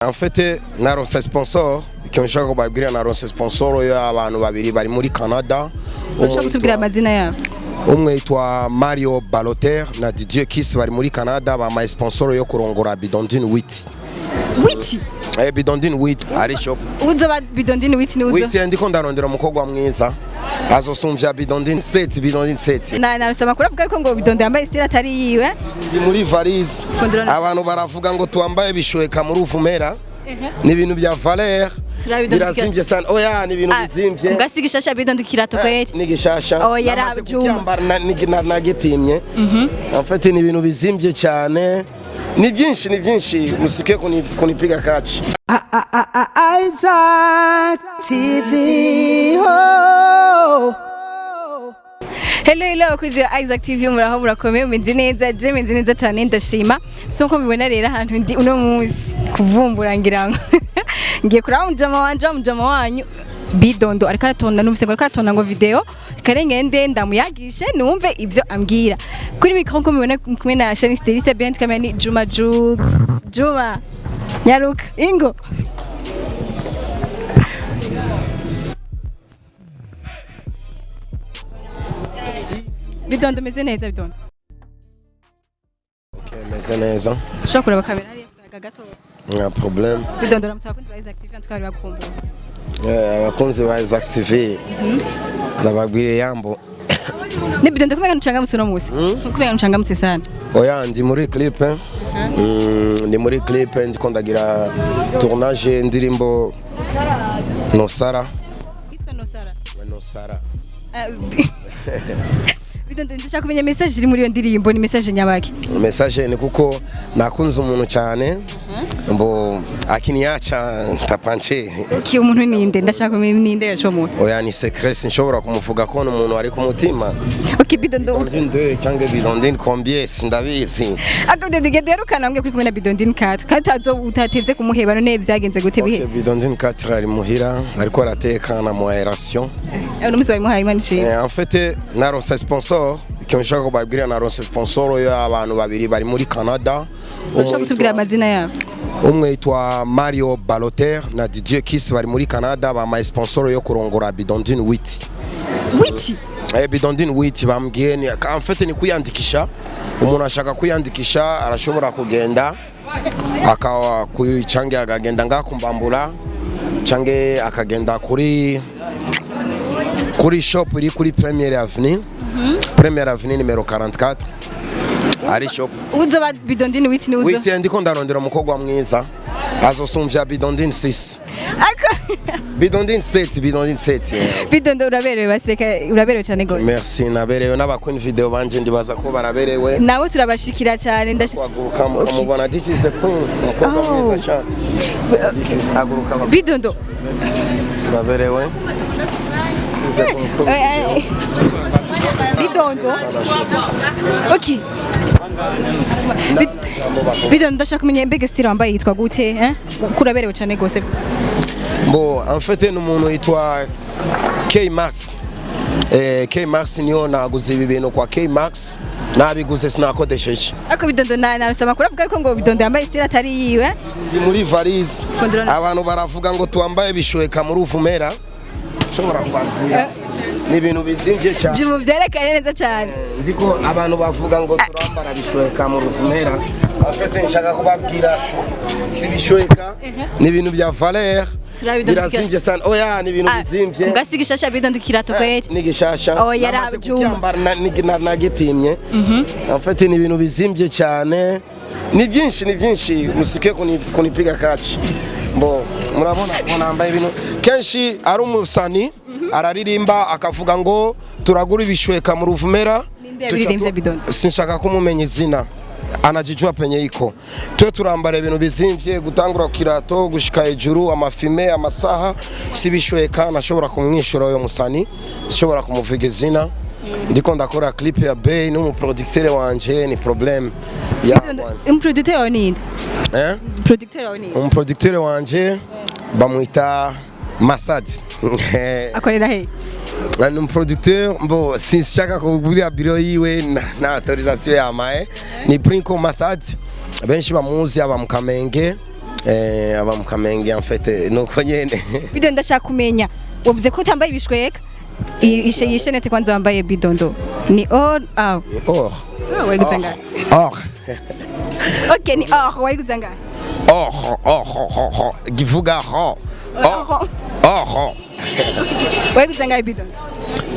En fait, naronse sponsor icyo nshaka kubabwira naronse sponsor y'abantu babiri bari muri Canada. Ushaka kutubwira amazina yabo? Umwe yitwa Mario Baloter na Didier Kiss bari muri Canada bama sponsor yo kurongora bidondine 8. 8? Bidondine 8 ari shop. Uza ba bidondine 8 ni uza? 8 ndiko ndarondera umukobwa mwiza. Azosumvya bidondine 7 bidondine 7. Narusaba amakuru avuga ko ngo bidondo yambaye style atari yiwe. Ndi muri valise. Abantu baravuga ngo twambaye bishoyeka muri uvumera. Ni ibintu bya valeur. Birazimvye sana. Oya ni ibintu bizimvye. Ngasiga ishasha bidondo kirato kweli. Ni gishasha. Oya rabyumba. Nagipimye. En fait ni ibintu bizimvye cyane. Ni byinshi musike kunipiga kachi. Isaac TV. Oh. Hello Kugira Isaac TV muraho murakomeye umeze neza je meze neza cyane ndashima so ko mibona rero ahantu ndi uno munsi kuvumbura ngirango ngiye kuraba umujama wanyu BIDONDO ariko aratonda numvise ngo aratonda ngo video karengende ndamuyagishe numve ibyo ambwira kuri mikro ko mibona kumwe na Shanice Delisa behind camera ni Juma nyaruka ingo BIDONDO meze neza BIDONDO. Okay, meze neza. Ushaka kureba kamera ari gato. Nta problem. BIDONDO ramutsa abakunzi ba Isaac TV twari bakumbura. Abakunzi ba Isaac TV. Nababwiye yambo. Ni BIDONDO kumenya nchangamutse no musi. Kumenya nchangamutse sana. Oya ndi muri clip. Ndi muri clip ndiko ndagira tournage ndirimbo Nosara. Kitwa Nosara. Nosara. BIDONDO ndashaka kumenya message iri muri iyo ndirimbo ni message nyabaki. Message ni kuko nakunze umuntu cyane mbo akiniacha tapanche. Okay umuntu ninde ndashaka kumenya ninde yacho muntu. Oya ni secret sinshobora kumuvuga ko umuntu ari ku mutima. Okay BIDONDO. Bidondine cyangwa bidondine combien ndabizi. Akabide ndigederukana mbwe kuri kumena BIDONDine 4 katazo utateze kumuheba none byagenze gute bihe. Bidondine 4 ari muhira ariko arateka na mo aération. Uno musi wayimuhaye imanishi. En fait naronse sponsor icyo nshaka kubabwira naronse sponsor y'abantu babiri bari muri Canada. Ushaka kutubwira amazina yabo? Umwe yitwa Mario Baloter na Didier Kiss bari muri Canada bama sponsor yo kurongora bidondine 8. 8? Bidondine 8 bambwiye ni en fait ni kuyandikisha umuntu ashaka kuyandikisha arashobora kugenda akawa kuyichange akagenda ngakumbambura change akagenda kuri shop iri kuri Première Avenue. Première Avenue numero 44. Ari shop. Uza ba bidondine 8 ni uza. 8 ndiko ndarondera umukobwa mwiza. Azosumvya bidondine 6. Bidondine 7. BIDONDO uraberewe baseka uraberewe cyane gose. Merci naberewe n'abakuni video banje ndibaza ko baraberewe. Nawe turabashikira cyane ndashaka kumubona this is the queen. Umukobwa mwiza cyane. Aguruka BIDONDO. Uraberewe. BIDONDO. Okay. BIDONDO ndashaka kumenya mbega style wambaye yitwa gute kuraberewe cyane gose. Bon en fait n'umuntu yitwa K Max. K Max niyo naguze ibintu kwa K Max nabiguze sinakodesheje. Ako BIDONDO narusaba amakuru avuga ko ngo BIDONDO yambaye style atari yiwe. Ndi muri valise. Abantu baravuga ngo twambaye bishoyeka muri uvumera. Shobora kwandika. Ni ibintu bizimvye cyane. Jimu byerekane neza cyane. Ndiko abantu bavuga ngo turambara bishoyeka mu ruvumera. Afite nshaka kubabwira si bishoyeka. Ni ibintu bya valeur. Birazimvye sana. Oya ni ibintu bizimvye. Ngasiga ishasha BIDONDO kirato kweli. Ni gishasha. Oya rabyumba. Nagipimye. En fait ni ibintu bizimvye cyane. Ni byinshi musike kunipiga kachi. Mbo murabona nambaye ibintu kenshi ari umusani araririmba akavuga ngo turagura ibishweka mu ruvumera. Sinshaka kumumenya izina anajijua penye iko twe turambara ibintu bizimvye gutangura kirato gushika hejuru amafime amasaha sibishweka nashobora kumwishura uyo musani sishobora kumuvuga izina ndiko ndakora clip ya Bay n'umuproducteur wanje ni problem ya umuproducteur wani umuproducteur wanje bamwita Masad akorera he un producteur bon si chaka kuguria biro yiwe na autorisation ya mae ni Prinko Masad benshi bamuzi aba mukamenge aba mu Kamenge en fait nuko nyene Bidondo ndashaka kumenya wavuze ko utambaye ibishweka iyi shenete kwanza wambaye bidondo ni or aw or wayiguze ngahe or okay ni or wayiguze ngahe givuga ho wayiguze ngahe bidondo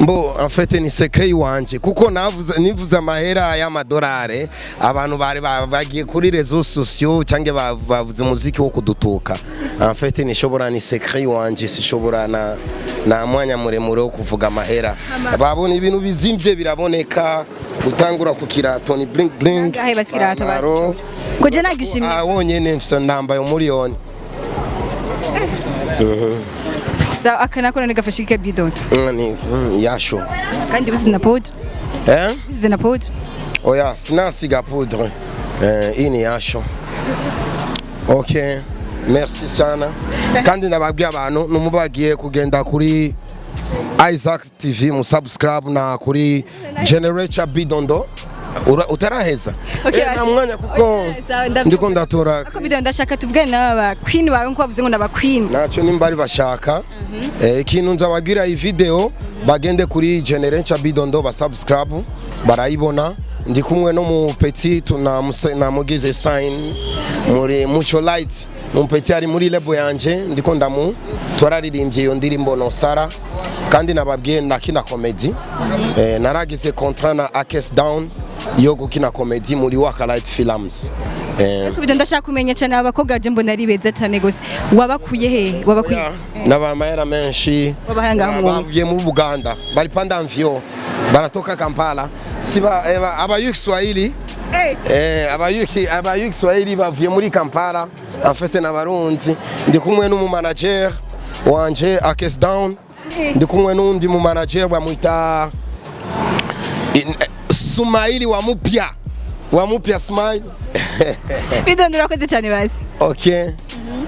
mbo en fait ni secret wanje kuko nivuze amahera y'amadolari abantu bari bagiye kuri réseaux sociaux cyangwa bavuze muziki wo kudutuka en fait nishobora ni secret wanje sishobora na mwanya muremure wo kuvuga amahera babona ibintu bizimvye biraboneka gutangura kukira Tony blink blink ngahe basikirato basi ngo je nagishimye wonyene mfise ndambaye umuriyoni sa akana kona nigafashe ke bidondo ni yasho kandi bizina poudre bizina poudre oya sinasiga poudre ini yasho okay merci sana kandi nababwiye abantu numubagiye kugenda kuri Isaac TV mu subscribe na kuri Generator BIDONDO utaraheza na mwanya kuko ndiko ndatora ako bidondo ndashaka tuvugane n'aba queen bawe nko bavuze ngo n'aba queen naco nimbari bashaka ikintu nzabagira iyi video bagende kuri Generator BIDONDO ba subscribe barayibona ndi kumwe no mu petit namugize sign muri mucho light mu petit ari muri lebo yanje ndiko ndamu twararirimbye iyo ndirimbo no Sara kandi nababwiye nakina comedy naragize contrat na Akes Down yo gukina comedy muri Waka Light Films bidondo ndashaka kumenya cyane abakobwa je mbona ari beza cyane gose wabakuye he wabakuye n'abamahera menshi bavuye mu Buganda bari panda mvyo baratoka Kampala siba abayukswahili abayukswahili bavuye muri Kampala afite n'abarundi ndi kumwe n'umu manager wanje Akes Down ndi kumwe n'undi mu manager bamwita Sumaili wa mupya Smile bidondo urakoze cyane basi okay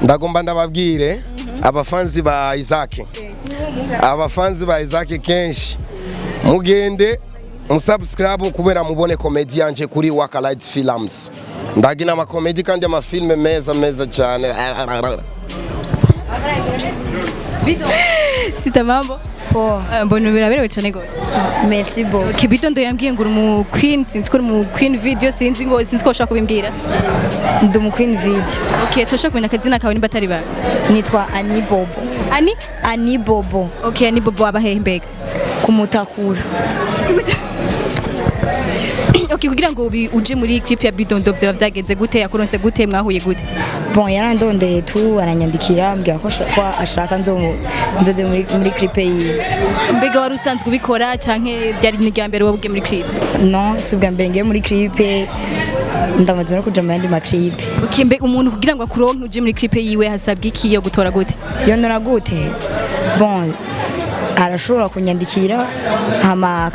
ndagomba ndababwire abafanzi ba Isaac kenshi mugende musubscribe kubera mubone comedy yanje kuri Waka Light Films ndagina ama comedy kandi ama film meza cyane sita mambo mbona biraberewe cyane gose merci beaucoup bidondo yambwiye ngo mu queen sinzi ko mu queen video sinzi ko ushaka kubimbwira ndi mu queen video okay tushaka kumenya akazina kawe nimba atari bawe nitwa Ani Bobo okay Ani Bobo abahehe mbega kumutakura okay kugira ngo uje muri clip ya bidondo byaba byagenze gute yakuronse gute mwahuye gute bon yarandondeye tu aranyandikira ambwira ko ashaka nzoze muri clip yi mbega wari usanzwe ubikora canke byari n'irya mbere wabwiye muri clip non si ubwa mbere ngiye muri clip ndamaze no kuja mu yandi ma clip okay mbe umuntu kugira ngo akuronke uje muri clip yiwe hasabwa iki yo gutora gute yonora gute bon arashobora kunyandikira hama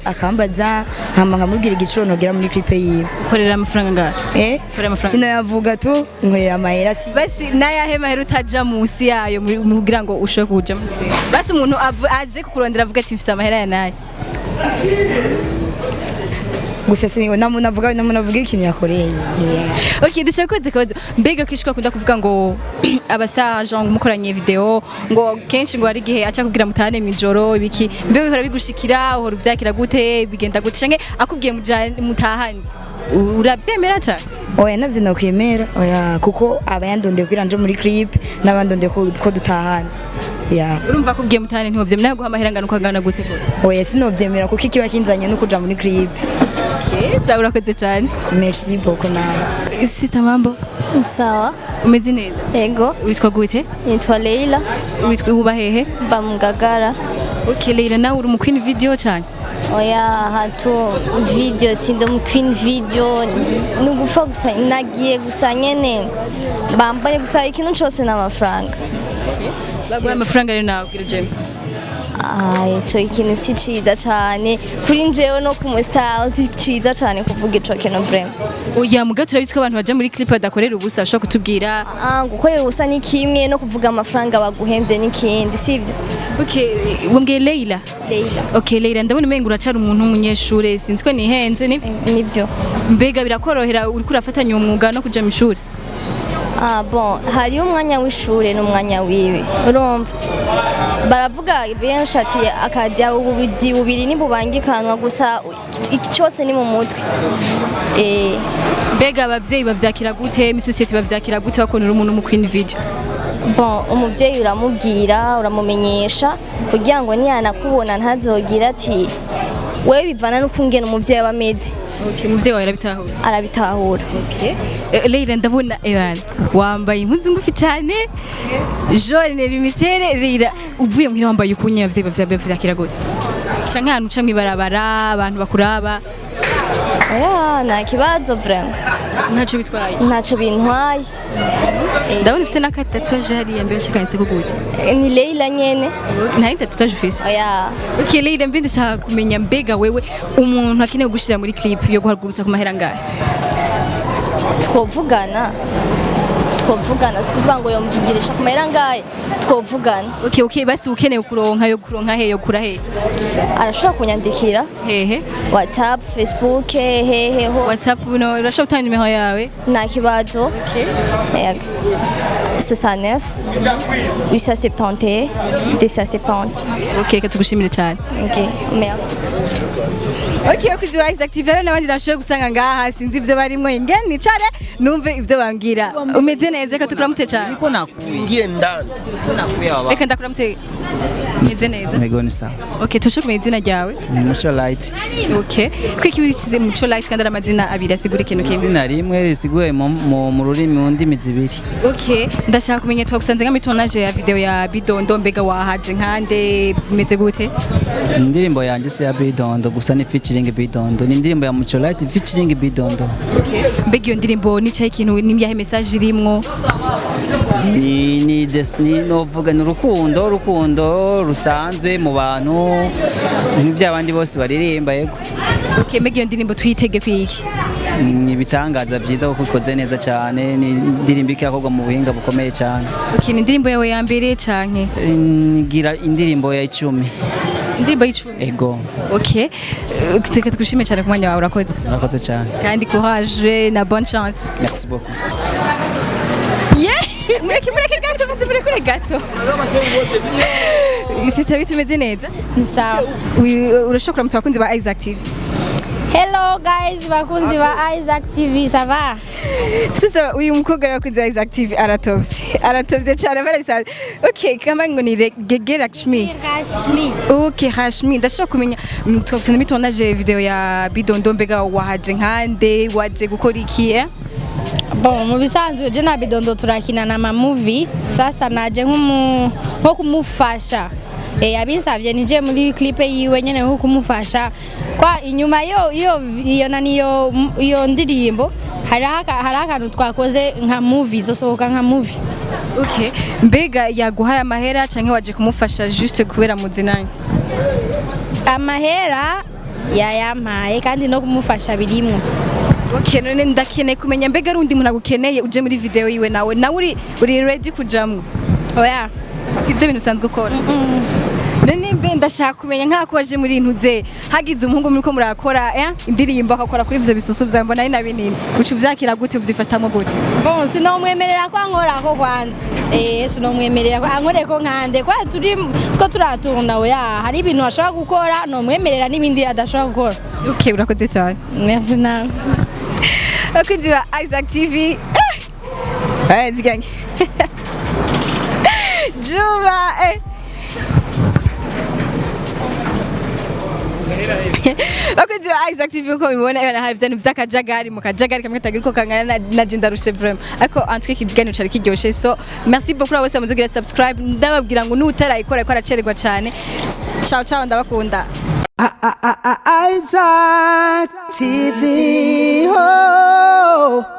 akambaza hama nkamubwira igiciro nogera muri clip yiwe korera amafaranga ngahe korera amafaranga sino yavuga tu nkorera amahera basi nayahe mahera utaja munsi yayo kugira ngo ushobore kuja basi umuntu aze kukurondera avuga ati mfise amahera ya naye gusa singo navuga ikintu yakoreye okay ndashaka kubaza akabazo mbega kishika kunda kuvuga ngo abastar genre umukoranye video ngo kenshi ngo ari gihe aca kugira mutane mwijoro ibiki mbe bihora bigushikira uhora uvyakira gute bigenda gute canke akubwiye mutahani uravyemera cyane oya navyo nokwemera oya kuko abayandondeye kugira nje muri clip n'abandondeye ko dutahana urumva ko ugiye mutane ntiwovyemera guha amahera ngana ukagana gute kose oya sinovyemera kuko ikiba kinzanye no kuja muri clip sawa urakoze cyane merci beaucoup nawe sister mambo sawa umeze neza yego witwa gute nitwa Leila witwa uba hehe bamugagara okay Leila nawe uri mu queen video cyane oya hatu video sindo mu queen video nugufa gusa nagiye gusa nyene bambare gusa ikintu cyose n'amafaranga baguha amafaranga rero nawe kugira uje icyo ikintu si ciza cyane kuri njyewe no ku mustar si ciza cyane kuvuga ico kintu vraiment oya muga turabitse ko abantu baje muri clip badakorera ubusa ushaka kutubwira gukorera ubusa ni kimwe no kuvuga amafaranga baguhemvye n'ikindi sivyo okay wambwiye Leila okay Leila ndabona umenga uracara umuntu w'umunyeshure sinzi ko nihenze nivyo mbega birakorohera uri kurafatanya umwuga no kuja mu ishuri Bon, hari umwanya w'ishure n'umwanya wiwe urumva baravuga benshi ati akajya ububizi bubiri nibubangikanwa gusa cyose ni mu mutwe. Mbega abavyeyi bavyakira gute, mi society bavyakira gute bakonera umuntu mu Queen video? Bon, umuvyeyi uramubwira uramumenyesha kugira ngo niyanakubona ntazogira ati wewe bivana n'ukungena umuvyeyi abameze. Okay, umuvyeyi wawe arabitahura. Okay. Leila ndabona ebana wambaye impuzu ngufi cyane jaune limitere Leila uvuye muhira wambaye ukunya abavyeyi bavyakira gute? Canke ahantu uca mwibarabara abantu bakuraba? Oya, nta kibazo vraiment. Ntaco bitwaye? Ntaco bintwaye. Ndabona ufise n'akatatuaje hariya mbere shikanditse ko gute? Ni Leila nyene. Nta tatuaje ufise? Oya. Okay, Leila mbe ndashaka kumenya mbega wewe umuntu akeneye gushira muri clip yo guhagurutsa ku mahera ngahe? Twovugana sikuvuga ngo yombwigirisha ku mahera ngahe twovugana. Okay, basi ukeneye kuronka heyo kura he? Arashobora kunyandikira hehe WhatsApp, Facebook, hehe ho. WhatsApp no urashobora gutanga nimero yawe? Nta kibazo. Okay. Yego. 69 871 270. Okay, katugushimire cyane. Okay, merci. Okay, kugira active n'abandi ndashobora gusanga ngaha sinzi ivyo barimo ingene nicare numve ivyo bambwira. Umeze neza katukuramutse cyane. Niko nakungiye ndani. Reka ndakuramutse. Umeze neza? Nego ni sawa. Okay, tushukume izina ryawe? Mucho light. Okay. Kwiki wisize mucho light kandi amazina abiri asigura ikintu kimwe? Izina rimwe risiguye mu rurimi mu ndimi zibiri. Okay, ndashaka kumenya twagusanze nk'amitonage ya video ya BIDONDO mbega wahaje nkande bimeze gute? Indirimbo yanje si ya BIDONDO gusa ni featuring BIDONDO. Ni indirimbo ya Mucho Light featuring BIDONDO. Okay. Mbega iyo ndirimbo ni cyahe ikintu nimyahe message irimwo? Ni novuga ni urukundo rusanzwe mu bantu n'iby'abandi bose baririmba yego. Okay, mbega iyo ndirimbo tuyitege kwiki? Ni ibitangaza byiza kuko ikoze neza cyane, ni indirimbo ikirakorwa mu buhinga bukomeye cyane. Okay, ni indirimbo yawe ya mbere canke? Ngira indirimbo ya 10. Indirimbo y'icumi? Ego. Okay. Teka tugushime cyane ku mwanya wawe urakoze. Urakoze cyane. Kandi courage na bonne chance. Merci beaucoup. Mureke gato. Sister bitumeze neza? Ni sawa. Urashobora kuramutsa abakunzi ba Isaac TV? Hello guys, bakunzi ba Isaac TV, ça va? Sasa uyu mukobwa wakunzi wa Isaac TV aratovye cyane barabisa. Okay, kama ngo ni Rashmi. Okay, Rashmi ndashaka kumenya twabusana mitonage video ya BIDONDO mbega wahaje nkande waje gukora iki eh? Bon, mu bisanzwe je na BIDONDO turakina na ma movie, sasa naje nko kumufasha. Abinsavye nije muri clip yiwe nyene nko kumufasha. Kwa inyuma iyo ndirimbo hari akantu twakoze nka movie zosohoka nka movie. Okay, mbega yaguhaye amahera canke waje kumufasha juste kubera muzinanye? Amahera yayampaye kandi no kumufasha birimwo. Okay, none ndakeneye kumenya mbega rundi muntu agukeneye uje muri video yiwe nawe uri ready kujamwo? Oya, sivyo bintu usanzwe ukora. None mbe ndashaka kumenya nkako waje muri intuze hagize umuhungu muri ko murakora indirimbo akakora kuri ivyo bisusu vyambona ari na binini ucu vyakira gute uvyifatamo gute? Bon, sinomwemerera ko ankora ko kwanza. Sinomwemerera ko ankore ko nkande kwa turatunda oya hari ibintu ashobora gukora no mwemerera n'ibindi adashobora gukora. Okay, urakoze cyane. Merci na. Abakunzi ba Isaac TV. Zigange. Juma Bakunzi ba Isaac TV uko bibona yana hari vyane vy'akajagari mu kajagari kamwe tagira uko kangana na jinda rushe vraiment ariko antwe kiganiro cari kiryoshe so merci beaucoup à bose muzugira subscribe ndababwira ngo nutarayikora ko aracererwa cyane ciao ndabakunda Isaac TV. Oh.